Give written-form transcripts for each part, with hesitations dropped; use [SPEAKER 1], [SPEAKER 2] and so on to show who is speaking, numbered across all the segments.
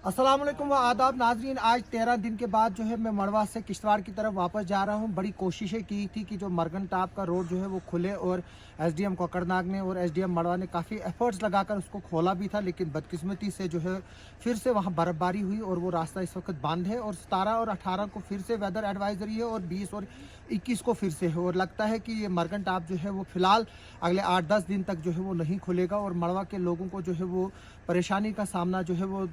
[SPEAKER 1] अस्सलाम वालेकुम व आदाब नाजरीन। आज 13 दिन के बाद जो है मैं मड़वा से किश्तवाड़ की तरफ वापस जा रहा हूं। बड़ी कोशिशें की थी कि जो मरगन टाप का रोड जो है वो खुले और एसडीएम कोकरनाग ने और एसडीएम मड़वा ने काफ़ी एफर्ट्स लगाकर उसको खोला भी था, लेकिन बदकिस्मती से जो है फिर से वहां बर्फबारी हुई और वो रास्ता इस वक्त बंद है। और 17 और 18 को फिर से वेदर एडवाइजरी है और 20 और 21 को फिर से है। और लगता है कि ये मरगन टाप जो है वो फ़िलहाल अगले 8-10 दिन तक जो है वो नहीं खुलेगा और मड़वा के लोगों को जो है वो परेशानी का सामना जो है वो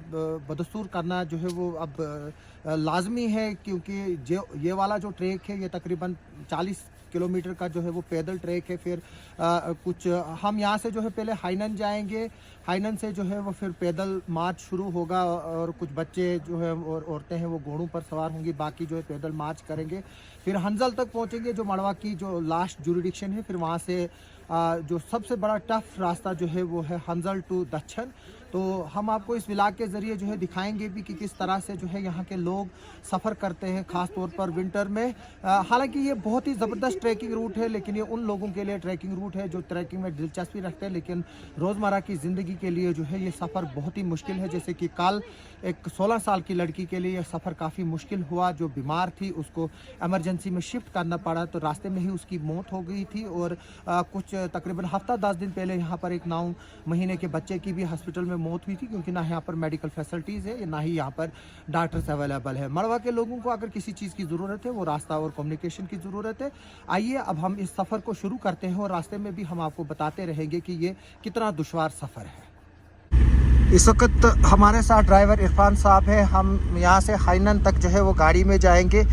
[SPEAKER 1] बदस्तूर करना जो है वो अब लाजमी है, क्योंकि जो ये वाला जो ट्रैक है ये तकरीबन 40 किलोमीटर का जो है वो पैदल ट्रैक है। फिर कुछ हम यहाँ से जो है पहले हाइनन जाएंगे, हाइनन से जो है वो फिर पैदल मार्च शुरू होगा और कुछ बच्चे जो है और औरतें हैं वो घोड़ों पर सवार होंगी, बाकी जो है पैदल मार्च करेंगे। फिर हंजल तक पहुँचेंगे जो मड़वा की जो लास्ट जुरिडिक्शन है। फिर वहाँ से जो सबसे बड़ा टफ रास्ता जो है वो है हंजल टू दच्छन। तो हम आपको इस व्लॉग के ज़रिए जो है दिखाएंगे भी कि किस तरह से जो है यहाँ के लोग सफ़र करते हैं, ख़ास तौर पर विंटर में। हालांकि ये बहुत ही ज़बरदस्त ट्रैकिंग रूट है, लेकिन ये उन लोगों के लिए ट्रैकिंग रूट है जो ट्रैकिंग में दिलचस्पी रखते हैं, लेकिन रोज़मर्रा की ज़िंदगी के लिए जो है ये सफ़र बहुत ही मुश्किल है। जैसे कि कल एक 16 साल की लड़की के लिए यह सफ़र काफ़ी मुश्किल हुआ, जो बीमार थी उसको एमरजेंसी में शिफ्ट करना पड़ा, तो रास्ते में ही उसकी मौत हो गई थी। और कुछ तकरीबन हफ्ता 10 दिन पहले यहाँ पर एक 9 महीने के बच्चे की भी हॉस्पिटल में मौत हुई थी, क्योंकि ना यहाँ पर मेडिकल फैसिलिटीज़ है ना ही यहाँ पर डॉक्टर्स अवेलेबल है। मड़वा के लोगों को अगर किसी चीज़ की ज़रूरत है वो रास्ता और कम्युनिकेशन की ज़रूरत है। आइए अब हम इस सफ़र को शुरू करते हैं और रास्ते में भी हम आपको बताते रहेंगे कि ये कितना दुश्वार सफ़र है। इस वक्त हमारे साथ ड्राइवर इरफान साहब है। हम यहाँ से हाइनन तक जो है वो गाड़ी में जाएंगे।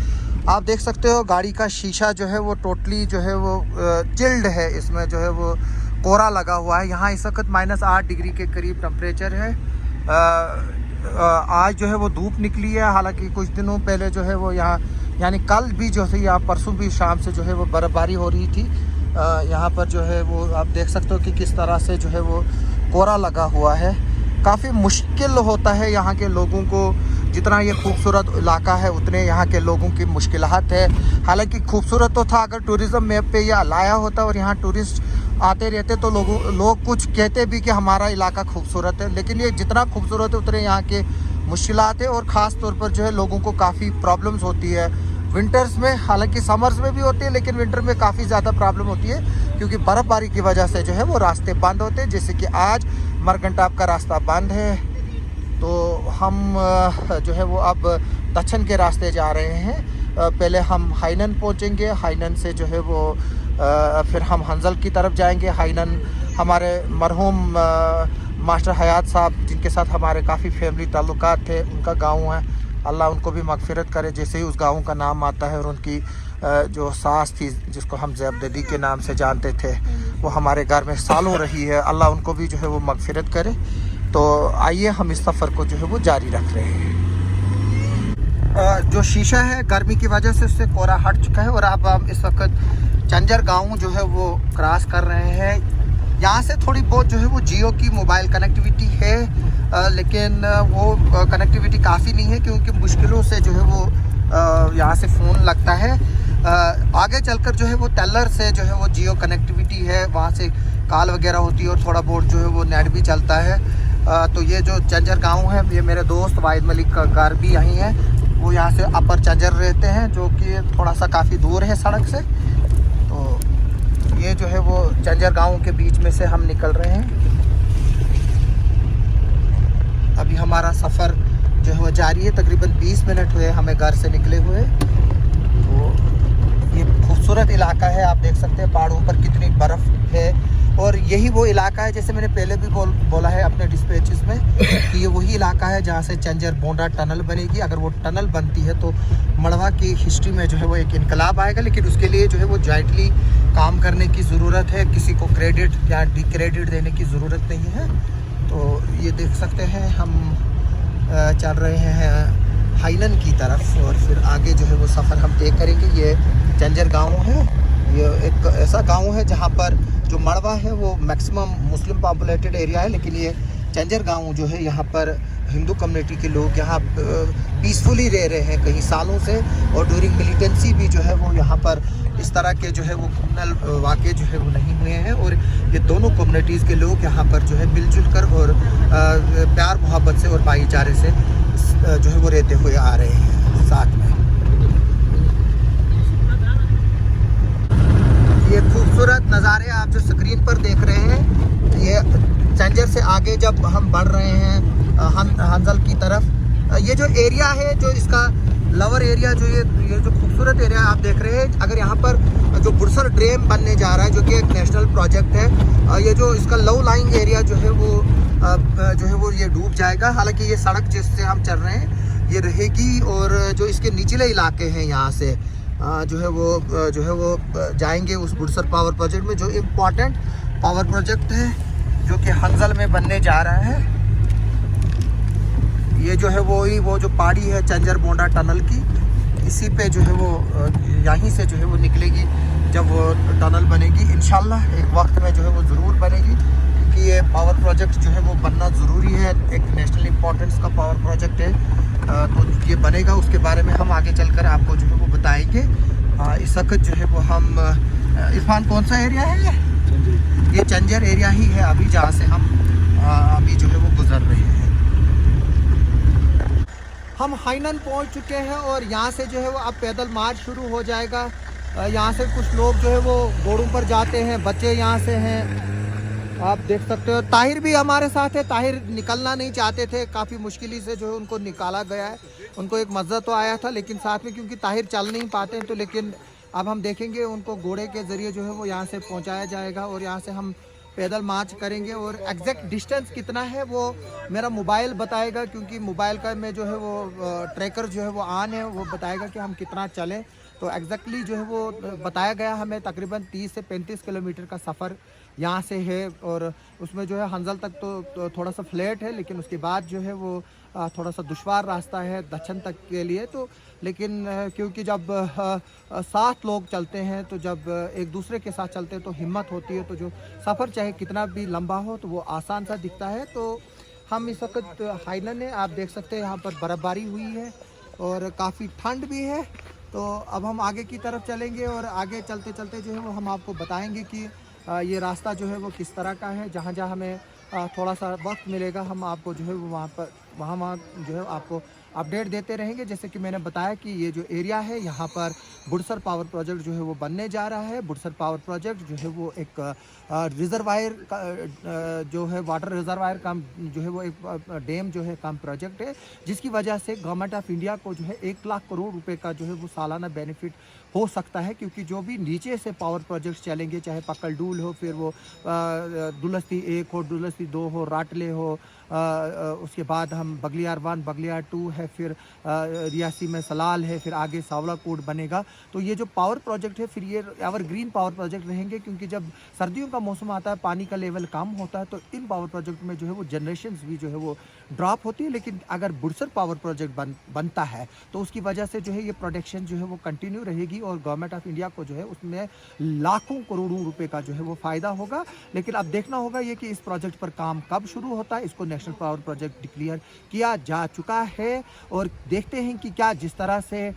[SPEAKER 1] आप देख सकते हो गाड़ी का शीशा जो है वो टोटली जो है वो चिल्ड है, इसमें जो है वो कोहरा लगा हुआ है। यहाँ इस वक्त -8 डिग्री के करीब टेम्परेचर है। आज जो है वो धूप निकली है, हालांकि कुछ दिनों पहले जो है वो यहाँ यानी कल भी जो है यहाँ परसों भी शाम से जो है वो बर्फ़बारी हो रही थी। यहाँ पर जो है वो आप देख सकते हो कि किस तरह से जो है वो कोहरा लगा हुआ है। काफ़ी मुश्किल होता है यहाँ के लोगों को, जितना ये खूबसूरत इलाका है उतने यहाँ के लोगों की मुश्किलात है। हालांकि खूबसूरत तो था, अगर टूरिज़्म मैप पे यह लाया होता और यहाँ टूरिस्ट आते रहते तो लोग कुछ कहते भी कि हमारा इलाका खूबसूरत है, लेकिन ये जितना खूबसूरत है उतने यहाँ के मुश्किलात है। और ख़ास तौर पर जो है लोगों को काफ़ी प्रॉब्लम्स होती है विंटर्स में। हालांकि समर्स में भी होती है, लेकिन विंटर में काफ़ी ज़्यादा प्रॉब्लम होती है, क्योंकि बर्फ़बारी की वजह से जो है वो रास्ते बंद होते हैं। जैसे कि आज मरगन टाप का रास्ता बंद है, तो हम जो है वो अब दक्षिण के रास्ते जा रहे हैं। पहले हम हाइनन पहुंचेंगे, हाइनन से जो है वो फिर हम हंजल की तरफ जाएंगे। हाइनन हमारे मरहूम मास्टर हयात साहब, जिनके साथ हमारे काफ़ी फैमिली ताल्लुकात थे, उनका गांव है। अल्लाह उनको भी मगफिरत करे। जैसे ही उस गांव का नाम आता है, और उनकी जो सास थी जिसको हम ज़ैब ददी के नाम से जानते थे, वो हमारे घर में सालों रही है। अल्लाह उनको भी जो है वो मगफिरत करे। तो आइए हम इस सफ़र को जो है वो जारी रख रहे हैं। जो शीशा है गर्मी की वजह से उससे कोहरा हट चुका है और अब हम इस वक्त चंजर गांव जो है वो क्रॉस कर रहे हैं। यहाँ से थोड़ी बहुत जो है वो जियो की मोबाइल कनेक्टिविटी है, लेकिन वो कनेक्टिविटी काफ़ी नहीं है, क्योंकि मुश्किलों से जो है वो यहाँ से फ़ोन लगता है। आगे चलकर जो है वो टेलर से जो है वो जियो कनेक्टिविटी है, वहाँ से कॉल वगैरह होती है और थोड़ा बहुत जो है वो नेट भी चलता है। तो ये जो चंजर गांव है, ये मेरे दोस्त वाहिद मलिक का घर भी यहीं है। वो यहाँ से अपर चंजर रहते हैं, जो कि थोड़ा सा काफ़ी दूर है सड़क से। तो ये जो है वो चंजर गांव के बीच में से हम निकल रहे हैं। अभी हमारा सफ़र जो है वो जारी है। तकरीबन 20 मिनट हुए हमें घर से निकले हुए। तो ये खूबसूरत इलाका है, आप देख सकते हैं पहाड़ों पर कितनी बर्फ़ है। और यही वो इलाका है, जैसे मैंने पहले भी बोला है अपने डिस्पैचेस में, कि ये वही इलाका है जहाँ से चंजर बोंडा टनल बनेगी। अगर वो टनल बनती है तो मड़वा की हिस्ट्री में जो है वो एक इनकलाब आएगा, लेकिन उसके लिए जो है वो जॉइंटली काम करने की ज़रूरत है, किसी को क्रेडिट या डिक्रेडिट देने की ज़रूरत नहीं है। तो ये देख सकते हैं हम चल रहे हैं हाइनन की तरफ, और फिर आगे जो है वो सफ़र हम तय करेंगे। ये चंजर गांव है, ये एक ऐसा गांव है जहाँ पर जो मड़वा है वो मैक्सिमम मुस्लिम पॉपुलेटेड एरिया है, लेकिन ये चंजर गांव जो है यहाँ पर हिंदू कम्युनिटी के लोग यहाँ पीसफुली रह रहे हैं कई सालों से। और ड्यूरिंग मिलिटेंसी भी जो है वो यहाँ पर इस तरह के जो है वो क्रिमिनल वाक़े जो है वो नहीं हुए हैं। और ये दोनों कम्युनिटीज़ के लोग यहाँ पर जो है मिलजुल कर और प्यार मोहब्बत से और भाईचारे से जो है वो रहते हुए आ रहे हैं साथ में। ये खूबसूरत नज़ारे आप जो स्क्रीन पर देख रहे हैं, ये चंजर से आगे जब हम बढ़ रहे हैं हंजल की तरफ, ये जो एरिया है, जो इसका लवर एरिया, जो ये जो खूबसूरत एरिया आप देख रहे हैं, अगर यहाँ पर जो बुरसर डैम बनने जा रहा है जो कि एक नेशनल प्रोजेक्ट है, ये जो इसका लो लाइंग एरिया जो है वो ये डूब जाएगा। हालांकि ये सड़क जिससे हम चल रहे हैं ये रहेगी, और जो इसके निचले इलाके हैं यहाँ से जो है वो जाएंगे उस बुरसर पावर प्रोजेक्ट में, जो इम्पोर्टेंट पावर प्रोजेक्ट है जो कि हंजल में बनने जा रहा है। ये जो है वो जो पहाड़ी है चंजर बोंडा टनल की, इसी पे जो है वो यहीं से जो है वो निकलेगी जब वो टनल बनेगी। इंशाल्लाह एक वक्त में जो है वो ज़रूर बनेगी, क्योंकि ये पावर प्रोजेक्ट जो है वो बनना ज़रूरी है, एक नेशनल इम्पोर्टेंस का पावर प्रोजेक्ट है। तो ये बनेगा, उसके बारे में हम आगे चलकर आपको जो है वो बताएंगे। इस वक्त जो है वो हम इरफान, कौन सा एरिया है ये चंजर एरिया ही है अभी, जहाँ से हम अभी जो है वो गुजर रहे हैं। हम हाइनन पहुंच चुके हैं और यहाँ से जो है वो अब पैदल मार्च शुरू हो जाएगा। यहाँ से कुछ लोग जो है वो घोड़ों पर जाते हैं, बच्चे यहाँ से हैं, आप देख सकते हो। ताहिर भी हमारे साथ है। ताहिर निकलना नहीं चाहते थे, काफ़ी मुश्किल से जो है उनको निकाला गया है। उनको एक मज़ा तो आया था, लेकिन साथ में क्योंकि ताहिर चल नहीं पाते हैं, तो लेकिन अब हम देखेंगे उनको घोड़े के ज़रिए जो है वो यहाँ से पहुँचाया जाएगा और यहाँ से हम पैदल मार्च करेंगे। और एग्जैक्ट डिस्टेंस कितना है वो मेरा मोबाइल बताएगा, क्योंकि मोबाइल का में जो है वो ट्रैकर जो है वो ऑन है, वो बताएगा कि हम कितना चलें। तो एग्जैक्टली जो है वो बताया गया हमें तकरीबन 30 से 35 किलोमीटर का सफ़र यहाँ से है। और उसमें जो है हंजल तक तो थोड़ा सा फ्लैट है, लेकिन उसके बाद जो है वो थोड़ा सा दुश्वार रास्ता है दक्षिण तक के लिए। तो लेकिन क्योंकि जब 7 लोग चलते हैं, तो जब एक दूसरे के साथ चलते हैं तो हिम्मत होती है, तो जो सफ़र चाहे कितना भी लंबा हो तो वो आसान सा दिखता है। तो हम इस वक्त हाइनन है, आप देख सकते हैं यहाँ पर बर्फ़बारी हुई है और काफ़ी ठंड भी है। तो अब हम आगे की तरफ चलेंगे और आगे चलते चलते जो है वो हम आपको बताएंगे कि ये रास्ता जो है वो किस तरह का है। जहाँ जहाँ हमें थोड़ा सा वक्त मिलेगा हम आपको जो है वो वहाँ जो है आपको अपडेट देते रहेंगे। जैसे कि मैंने बताया कि ये जो एरिया है यहाँ पर बुरसर पावर प्रोजेक्ट जो है वो बनने जा रहा है। बुरसर पावर प्रोजेक्ट जो है वो एक रिजर्वायर का जो है वाटर रिजर्वायर का जो है वो एक डैम जो है काम प्रोजेक्ट है, जिसकी वजह से गवर्नमेंट ऑफ इंडिया को जो है 1 लाख करोड़ रुपए का जो है वो सालाना बेनिफिट हो सकता है। क्योंकि जो भी नीचे से पावर प्रोजेक्ट्स चलेंगे, चाहे पक्कल डूल हो, फिर वो दुलस्ती 1 हो, दुलस्ती 2 हो, राटले हो, उसके बाद हम बगलियार 1, बगलियार 2 है, फिर रियासी में सलाल है, फिर आगे सावला कोट बनेगा। तो ये जो पावर प्रोजेक्ट है फिर ये एवरग्रीन पावर प्रोजेक्ट रहेंगे, क्योंकि जब सर्दियों का मौसम आता है, पानी का लेवल कम होता है, तो इन पावर प्रोजेक्ट में जो है वो जनरेशंस भी जो है वो ड्रॉप होती है। लेकिन अगर बुरसर पावर प्रोजेक्ट बनता है तो उसकी वजह से जो है ये प्रोडक्शन जो है वो कंटिन्यू रहेगी और गवर्नमेंट ऑफ इंडिया को जो है उसमें लाखों करोड़ों रुपए का जो है वो फ़ायदा होगा। लेकिन अब देखना होगा ये कि इस प्रोजेक्ट पर काम कब शुरू होता है। इसको नेशनल पावर प्रोजेक्ट डिक्लेयर किया जा चुका है और देखते हैं कि क्या जिस तरह से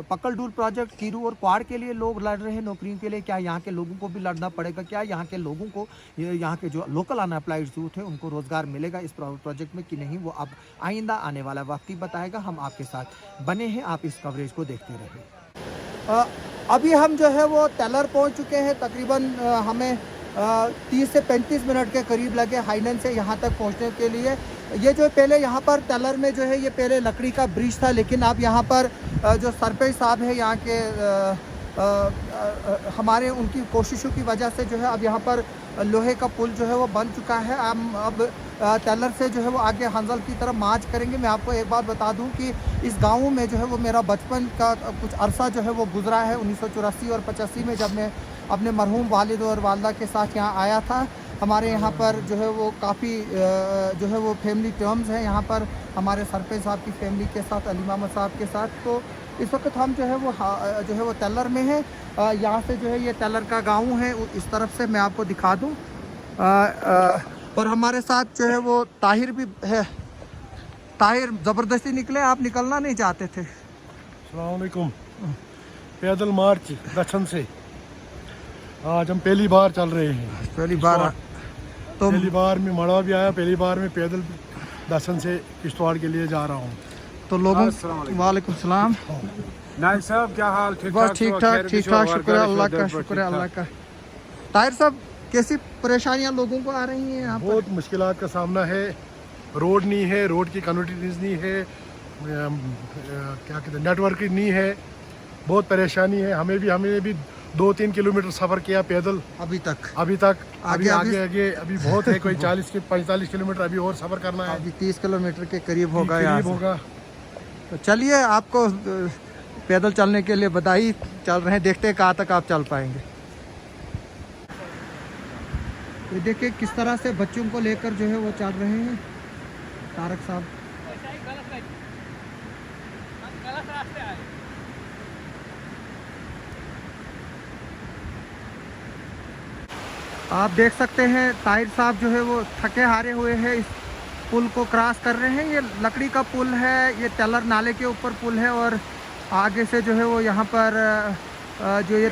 [SPEAKER 1] पक्कल डूल प्रोजेक्ट कीरू और क्वाड के लिए लोग लड़ रहे हैं नौकरियों के लिए, क्या यहाँ के लोगों को भी लड़ना पड़ेगा? क्या यहाँ के लोगों को, यहाँ के जो लोकल अनएम्प्लॉयड यूथ है उनको रोज़गार मिलेगा इस प्रोजेक्ट में कि नहीं, वो अब आइंदा आने वाला वक्त ही बताएगा। हम आपके साथ बने हैं, आप इस कवरेज को देखते रहें। अभी हम जो है वो टेलर पहुँच चुके हैं। तकरीबन हमें 30 से 35 मिनट के करीब लगे हाइनन से यहाँ तक पहुँचने के लिए। ये जो पहले यहाँ पर टेलर में जो है ये पहले लकड़ी का ब्रिज था, लेकिन अब यहाँ पर जो सरपंच साहब है यहाँ के हमारे उनकी कोशिशों की वजह से जो है अब यहाँ पर लोहे का पुल जो है वो बन चुका है। हम अब टेलर से जो है वो आगे हंजल की तरफ मार्च करेंगे। मैं आपको एक बात बता दूं कि इस गांव में जो है वो मेरा बचपन का कुछ अरसा जो है वो गुजरा है। 1984 और 85 में जब मैं अपने मरहूम वालिद और वालदा के साथ यहाँ आया था। हमारे यहाँ पर जो है वो काफ़ी जो है वो फैमिली टर्म्स हैं यहाँ पर हमारे सरपंच साहब की फैमिली के साथ, अली मोहम्मद साहब के साथ। तो इस वक्त हम जो है वो टेलर में हैं। यहाँ से जो है ये टेलर का गांव है, इस तरफ से मैं आपको दिखा दूँ। और हमारे साथ जो है वो ताहिर भी है। ताहिर ज़बरदस्ती निकले, आप निकलना नहीं चाहते थे।
[SPEAKER 2] अस्सलाम वालेकुम। पैदल मार्च दक्षिण से आज हम पहली बार चल रहे हैं।
[SPEAKER 1] पहली बार
[SPEAKER 2] में मड़वा भी आया, पहली बार में पैदल दसन से किश्तवाड़ के लिए जा रहा हूँ।
[SPEAKER 1] तो लोगों
[SPEAKER 3] अस्सलाम वालेकुम।
[SPEAKER 1] वालेकुम सलाम।
[SPEAKER 3] नाइक साहब क्या हाल? ठीक
[SPEAKER 1] बस
[SPEAKER 3] ठाक
[SPEAKER 1] ठीक ठाक शुक्र है अल्लाह का, शुक्र है अल्लाह का। ताहिर साहब, कैसी परेशानियां लोगों को आ रही हैं यहाँ पर?
[SPEAKER 2] बहुत मुश्किलात का सामना है। रोड नहीं है, रोड की कनेक्टिविटीज़ नहीं है, क्या कहते हैं, नेटवर्क नहीं है, बहुत परेशानी है। हमें भी 2-3 किलोमीटर सफ़र किया पैदल
[SPEAKER 1] अभी तक
[SPEAKER 2] अभी
[SPEAKER 1] आगे
[SPEAKER 2] अभी बहुत है, कोई 40-45 किलोमीटर अभी और सफ़र करना है।
[SPEAKER 1] अभी 30 किलोमीटर के करीब होगा यहाँ
[SPEAKER 2] करीब
[SPEAKER 1] से।
[SPEAKER 2] होगा।
[SPEAKER 1] तो चलिए, आपको पैदल चलने के लिए बधाई। चल रहे हैं, देखते हैं कहाँ तक आप चल पाएंगे। ये देखिए किस तरह से बच्चों को लेकर जो है वो चल रहे हैं तारक साहब। आप देख सकते हैं ताहिर साहब जो है वो थके हारे हुए हैं, इस पुल को क्रॉस कर रहे हैं। ये लकड़ी का पुल है, ये टेलर नाले के ऊपर पुल है और आगे से जो है वो यहाँ पर जो ये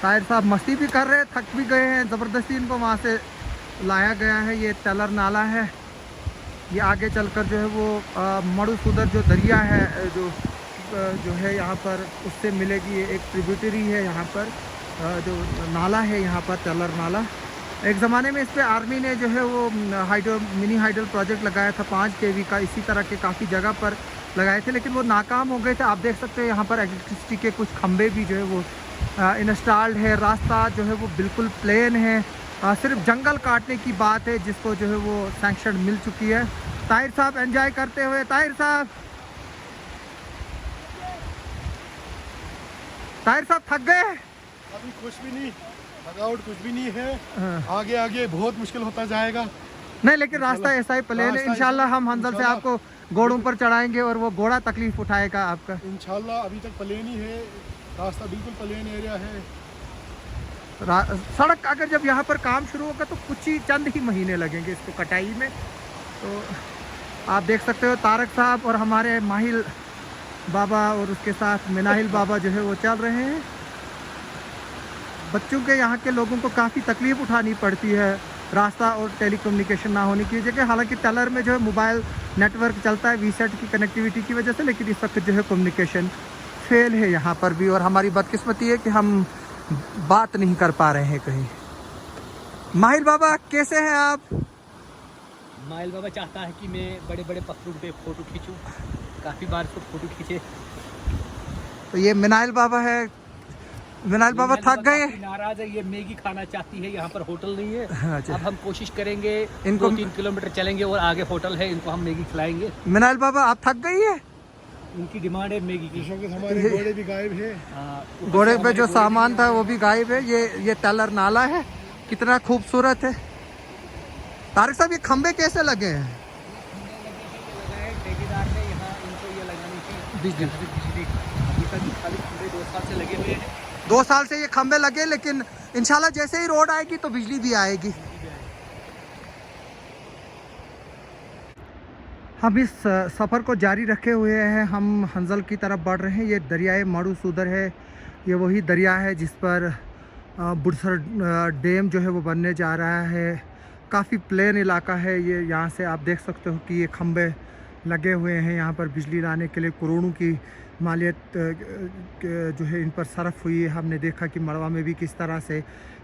[SPEAKER 1] ताहिर साहब मस्ती भी कर रहे हैं, थक भी गए हैं, ज़बरदस्ती इनको वहाँ से लाया गया है। ये टेलर नाला है, ये आगे चलकर जो है वो मड़ूसूदर जो दरिया है जो है यहाँ पर उससे मिलेगी। ये एक ट्रिब्यूटरी है यहाँ पर, जो नाला है यहाँ पर टेलर नाला। एक ज़माने में इस पर आर्मी ने जो है वो मिनी हाइडल प्रोजेक्ट लगाया था 5 kV का, इसी तरह के काफ़ी जगह पर लगाए थे, लेकिन वो नाकाम हो गए थे। आप देख सकते हैं यहाँ पर इलेक्ट्रिसिटी के कुछ खंभे भी जो है वो इंस्टॉल्ड है। रास्ता जो है वो बिल्कुल प्लेन है, सिर्फ जंगल काटने की बात है जिसको जो है वो सैंक्शन मिल चुकी है। ताहिर साहब एंजॉय करते हुए, ताहिर साहब थक गए?
[SPEAKER 2] अभी कुछ भी नहीं, थकावट कुछ भी नहीं है। आगे बहुत मुश्किल होता जाएगा।
[SPEAKER 1] नहीं, लेकिन रास्ता ऐसा ही प्लेन है। इंशाल्लाह हम हंजल से आपको घोड़ों पर चढ़ाएंगे और वो घोड़ा तकलीफ उठाएगा आपका।
[SPEAKER 2] इंशाल्लाह अभी तक प्लेन ही है, रास्ता बिल्कुल प्लेन एरिया है।
[SPEAKER 1] सड़क अगर जब यहाँ पर काम शुरू होगा तो कुछ ही चंद ही महीने लगेंगे इसको कटाई में। तो आप देख सकते हो तारक साहब और हमारे माहिल बाबा और उसके साथ मिनाहिल बाबा जो है वो चल रहे हैं। बच्चों के यहाँ के लोगों को काफ़ी तकलीफ़ उठानी पड़ती है रास्ता और टेलीकम्युनिकेशन ना होने की वजह से। हालांकि टेलर में जो है मोबाइल नेटवर्क चलता है वीसेट की कनेक्टिविटी की वजह से, लेकिन इस वक्त जो है कम्युनिकेशन फेल है यहाँ पर भी। और हमारी बदकिस्मती है कि हम बात नहीं कर पा रहे हैं कहीं। माहिल बाबा कैसे हैं आप?
[SPEAKER 4] माहिल बाबा चाहता है कि मैं बड़े बड़े पत्थरों पे फ़ोटो खींचूं, काफ़ी बार इसको फ़ोटो खींचे।
[SPEAKER 1] तो ये मिनाइल बाबा है। मिनाइल बाबा थक गए,
[SPEAKER 4] नाराज़ है, ये मैगी खाना चाहती है। यहाँ पर होटल नहीं है।
[SPEAKER 1] अच्छा।
[SPEAKER 4] अब हम कोशिश करेंगे,
[SPEAKER 1] इनको
[SPEAKER 4] 2-3 किलोमीटर चलेंगे और आगे होटल है, इनको हम मैगी खिलाएंगे।
[SPEAKER 1] मिनाइल बाबा आप थक गई है?
[SPEAKER 4] उनकी डिमांड है मैगी की।
[SPEAKER 2] इस वक्त हमारे घोड़े भी गायब है।
[SPEAKER 4] ऊपर
[SPEAKER 1] घोड़े
[SPEAKER 4] से
[SPEAKER 1] पे
[SPEAKER 4] हमारे
[SPEAKER 1] जो
[SPEAKER 4] घोड़े
[SPEAKER 1] सामान
[SPEAKER 4] भी
[SPEAKER 1] था वो भी गायब है। ये टेलर नाला है, कितना खूबसूरत है। तारिक साहब, ये खंबे कैसे लगे हैं?
[SPEAKER 4] लगाए ठेकेदार ने यहाँ, इनको ये लगानी थी
[SPEAKER 1] बिजली।
[SPEAKER 4] अभी तक खाली खंबे 2 साल से लगे हुए हैं।
[SPEAKER 1] 2 साल से ये खंबे लगे, लेकिन इंशाल्लाह जैसे ही रोड आएगी तो बिजली भी आएगी। हम इस सफ़र को जारी रखे हुए हैं, हम हंजल की तरफ बढ़ रहे हैं। ये दरियाए मड़ूसूदर है, ये वही दरिया है जिस पर बुड़सर डैम जो है वो बनने जा रहा है। काफ़ी प्लेन इलाका है ये। यहाँ से आप देख सकते हो कि ये खंबे लगे हुए हैं यहाँ पर बिजली लाने के लिए। करोड़ों की मालियत जो है इन पर सरफ हुई है। हमने देखा कि मड़वा में भी किस तरह से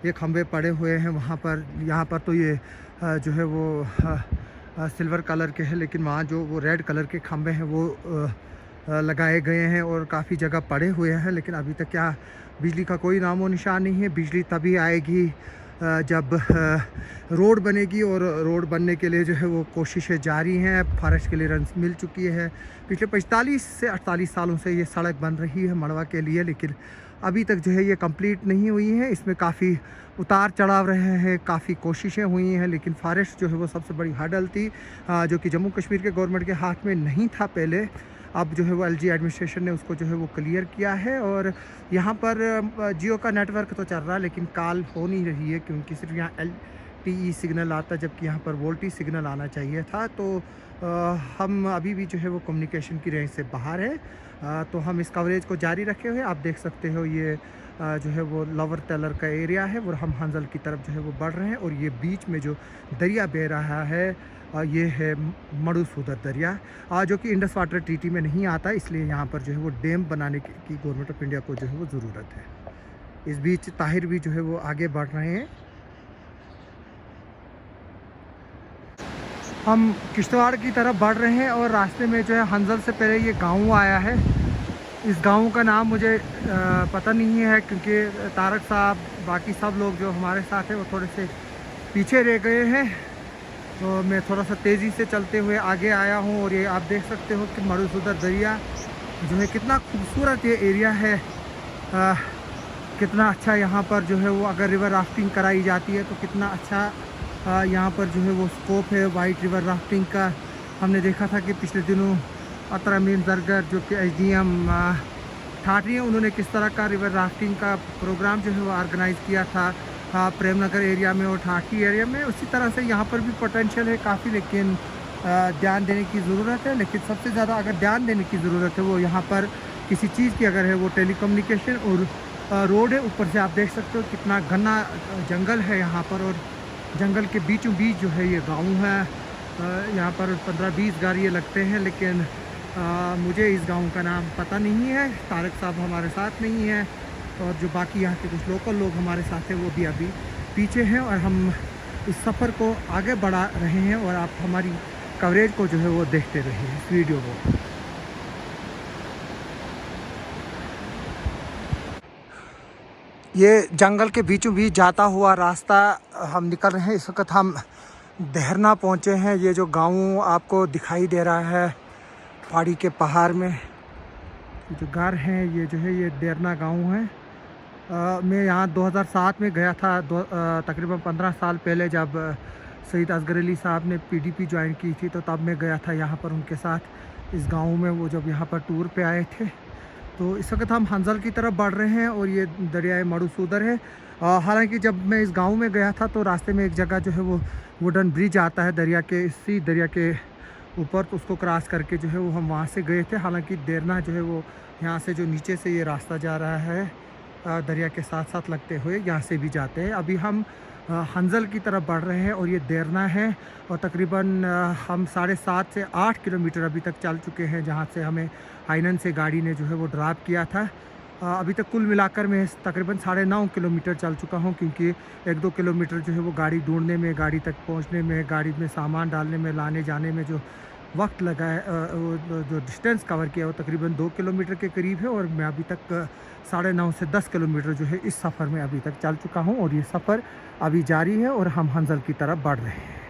[SPEAKER 1] ये खंबे पड़े हुए हैं वहाँ पर। यहाँ पर तो ये जो है वो सिल्वर कलर के हैं, लेकिन वहाँ जो वो रेड कलर के खंबे हैं वो लगाए गए हैं और काफ़ी जगह पड़े हुए हैं। लेकिन अभी तक क्या बिजली का कोई नामो निशान नहीं है। बिजली तभी आएगी जब रोड बनेगी, और रोड बनने के लिए जो है वो कोशिशें जारी हैं। फॉरेस्ट क्लियरेंस मिल चुकी है। पिछले 45 से 48 सालों से ये सड़क बन रही है मड़वा के लिए, लेकिन अभी तक जो है ये कंप्लीट नहीं हुई है। इसमें काफ़ी उतार चढ़ाव रहे हैं, काफ़ी कोशिशें हुई हैं, लेकिन फॉरेस्ट जो है वो सबसे बड़ी हर्डल थी, जो कि जम्मू कश्मीर के गवर्नमेंट के हाथ में नहीं था पहले। अब जो है वो एलजी एडमिनिस्ट्रेशन ने उसको जो है वो क्लियर किया है। और यहाँ पर जियो का नेटवर्क तो चल रहा है, लेकिन कॉल हो नहीं रही है क्योंकि सिर्फ यहाँ LTE सिग्नल आता, जबकि यहाँ पर वोल्टी सिग्नल आना चाहिए था। तो हम अभी भी जो है वो कम्युनिकेशन की रेंज से बाहर है। तो हम इस कवरेज को जारी रखे हुए। आप देख सकते हो ये जो है वो लोअर तेलर का एरिया है, और हम हंजल की तरफ जो है वो बढ़ रहे हैं। और ये बीच में जो दरिया बह रहा है ये है मड़ूसूदर दरिया, जो कि इंडस वाटर ट्रीटी में नहीं आता, इसलिए यहाँ पर जो है वो डैम बनाने की गवर्नमेंट ऑफ इंडिया को जो है वो ज़रूरत है। इस बीच ताहिर भी जो है वो आगे बढ़ रहे हैं। हम किश्तवाड़ की तरफ बढ़ रहे हैं और रास्ते में जो है हंजल से पहले ये गांव आया है। इस गांव का नाम मुझे पता नहीं है, क्योंकि तारक साहब बाकी सब लोग जो हमारे साथ हैं वो थोड़े से पीछे रह गए हैं, तो मैं थोड़ा सा तेज़ी से चलते हुए आगे आया हूँ। और ये आप देख सकते हो कि मड़ूसूदर दरिया जो है कितना खूबसूरत ये एरिया है, कितना अच्छा यहाँ पर जो है वो अगर रिवर राफ्टिंग कराई जाती है तो कितना अच्छा यहाँ पर जो है वो स्कोप है वाइट रिवर राफ्टिंग का। हमने देखा था कि पिछले दिनों अतर अमीन जरगर जो कि SDM ठाठी हैं, उन्होंने किस तरह का रिवर राफ्टिंग का प्रोग्राम जो है वो ऑर्गेनाइज़ किया था प्रेमनगर एरिया में और ठाठी एरिया में। उसी तरह से यहाँ पर भी पोटेंशियल है काफ़ी, लेकिन ध्यान देने की ज़रूरत है। लेकिन सबसे ज़्यादा अगर ध्यान देने की ज़रूरत है वो यहाँ पर किसी चीज़ की अगर है वो टेलीकम्युनिकेशन और रोड है। ऊपर से आप देख सकते हो कितना घना जंगल है यहाँ पर, और जंगल के बीचों बीच जो है ये गांव है। यहाँ पर 15-20 गाड़ियाँ लगते हैं, लेकिन मुझे इस गांव का नाम पता नहीं है। तारक साहब हमारे साथ नहीं है, और जो बाकी यहाँ के कुछ लोकल लोग हमारे साथ हैं वो भी अभी पीछे हैं, और हम इस सफ़र को आगे बढ़ा रहे हैं। और आप हमारी कवरेज को जो है वो देखते रहिए इस वीडियो को। ये जंगल के बीचों बीच जाता हुआ रास्ता हम निकल रहे हैं। इस वक्त हम देहरना पहुँचे हैं। ये जो गांव आपको दिखाई दे रहा है पहाड़ी के पहाड़ में, ये जो घर हैं ये जो है ये देहरना गांव है। मैं यहाँ 2007 में गया था, तकरीबन 15 साल पहले जब सईद असगर अली साहब ने PDP ज्वाइन की थी, तो तब मैं गया था यहाँ पर उनके साथ इस गांव में, वो जब यहाँ पर टूर पे आए थे। तो इस वक्त हम हंजल की तरफ बढ़ रहे हैं और ये दरियाए मड़ूसूदर है। हालांकि जब मैं इस गांव में गया था तो रास्ते में एक जगह जो है वो वुडन ब्रिज आता है दरिया के ऊपर, तो उसको क्रॉस करके जो है वो हम वहाँ से गए थे। हालांकि देरना जो है वो यहाँ से जो नीचे से ये रास्ता जा रहा है दरिया के साथ साथ लगते हुए यहाँ से भी जाते हैं। अभी हम हंजल की तरफ बढ़ रहे हैं और ये देरना है, और तकरीबन हम 7.5 से 8 किलोमीटर अभी तक चल चुके हैं, जहाँ से हमें हाइनन से गाड़ी ने जो है वो ड्रॉप किया था। अभी तक कुल मिलाकर मैं तकरीबन 9.5 किलोमीटर चल चुका हूँ, क्योंकि 1-2 किलोमीटर जो है वो गाड़ी ढूंढने में, गाड़ी तक पहुँचने में, गाड़ी में सामान डालने में, लाने जाने में जो वक्त लगा है, जो डिस्टेंस कवर किया वो तकरीबन 2 किलोमीटर के करीब है। और मैं अभी तक 9.5 से 10 किलोमीटर जो है इस सफ़र में अभी तक चल चुका हूँ, और ये सफ़र अभी जारी है और हम हंजल की तरफ बढ़ रहे हैं।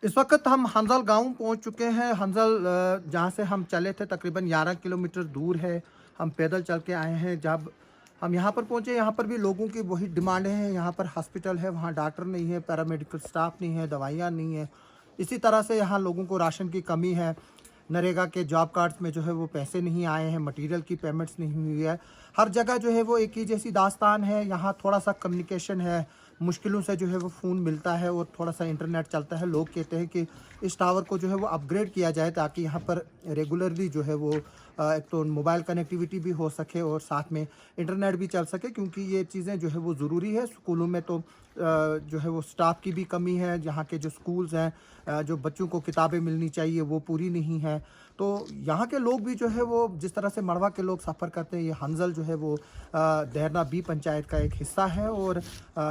[SPEAKER 1] इस वक्त हम हंजल गांव पहुंच चुके हैं। हंजल जहां से हम चले थे तकरीबन 11 किलोमीटर दूर है, हम पैदल चल के आए हैं। जब हम यहाँ पर पहुँचे, यहाँ पर भी लोगों की वही डिमांड है। यहाँ पर हॉस्पिटल है, वहाँ डॉक्टर नहीं है, पैरामेडिकल स्टाफ नहीं है, दवाइयाँ नहीं है। इसी तरह से यहाँ लोगों को राशन की कमी है, नरेगा के जॉब कार्ड्स में जो है वो पैसे नहीं आए हैं, मटेरियल की पेमेंट्स नहीं हुई है। हर जगह जो है वो एक ही जैसी दास्तान है। यहाँ थोड़ा सा कम्युनिकेशन है, मुश्किलों से जो है वो फ़ोन मिलता है और थोड़ा सा इंटरनेट चलता है। लोग कहते हैं कि इस टावर को जो है वो अपग्रेड किया जाए, ताकि यहाँ पर रेगुलरली जो है वो एक तो मोबाइल कनेक्टिविटी भी हो सके और साथ में इंटरनेट भी चल सके, क्योंकि ये चीज़ें जो है वो ज़रूरी है। स्कूलों में तो जो है वो स्टाफ की भी कमी है। यहाँ के जो स्कूल्स हैं, जो बच्चों को किताबें मिलनी चाहिए वो पूरी नहीं है। तो यहाँ के लोग भी जो है वो जिस तरह से मड़वा के लोग सफ़र करते हैं, ये हंजल जो है वो देहरना B पंचायत का एक हिस्सा है, और